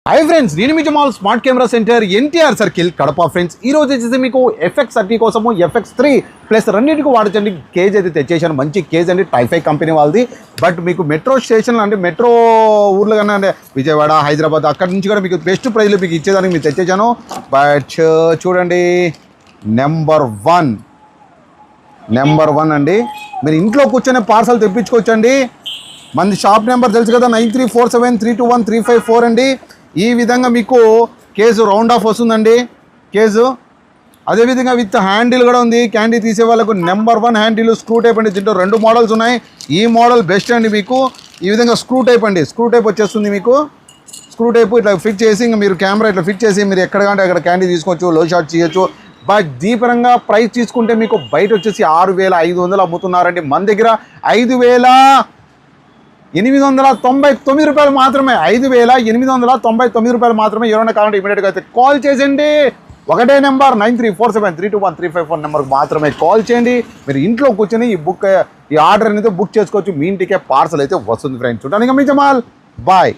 हाय friends నేను మీ Jamal smart camera centre NTR circle Kadapa friends ఈ రోజు వచ్చేసి మీకు FX30 కోసము FX3 ప్లస్ రెండింటికి వాడచండి కేజ్ అయితే తెచ్చేసాను మంచి కేజ్ అండి టైఫై కంపెనీ వాళ్ళది బట్ మీకు మెట్రో స్టేషన్ అంటే మెట్రో ఊర్లో కన్నా అంటే విజయవాడ హైదరాబాద్ అక్కడ నుంచి కూడా మీకు బెస్ట్ ప్రైస్లో మీకు ఇచ్చేదానికి మీకు తెచ్చేసాను బట్ చూడండి నెంబర్ వన్ అండి మీరు ఇంట్లో కూర్చొని పార్సల్ తెప్పించుకోవచ్చండి మన షాప్ నెంబర్ తెలుసు కదా 9347321354 అండి ఈ విధంగా మీకు కేసు రౌండ్ ఆఫ్ వస్తుందండి కేసు అదేవిధంగా విత్ హ్యాండిల్ కూడా ఉంది క్యాండీ తీసే వాళ్ళకు నెంబర్ 1 హ్యాండిల్ స్క్రూ టైప్ అండి దీంట్లో 2 మోడల్స్ ఉన్నాయి ఈ మోడల్ బెస్ట్ అండి మీకు ఈ విధంగా స్క్రూ టైప్ అండి స్క్రూ టైప్ వచ్చేస్తుంది మీకు స్క్రూ టైప్ ఇట్లా ఫిట్ చేసి మీరు కెమెరా ఇట్లా ఫిట్ చేసి మీరు ఎక్కడ కంటే అక్కడ క్యాండీ తీసుకోవచ్చు లో షాట్ చేయొచ్చు బట్ దీపరంగా ప్రైస్ తీసుకుంటే మీకు బయట వచ్చేసి 6500 అమ్ముతున్నారండి మన దగ్గర 5899 రూపాయలు మాత్రమే 5899 రూపాయలు మాత్రమే ఎవరైనా కావాలంటే ఇమీడియట్గా అయితే కాల్ చేసేయండి ఒకటే నెంబర్ 9347321354 నెంబర్కి మాత్రమే కాల్ చేయండి మీరు ఇంట్లో కూర్చొని ఈ ఆర్డర్ అనేది బుక్ చేసుకోవచ్చు మీ ఇంటికే పార్సల్ అయితే వస్తుంది ఫ్రెండ్స్ చూడడానికి మీ జమాల్ బాయ్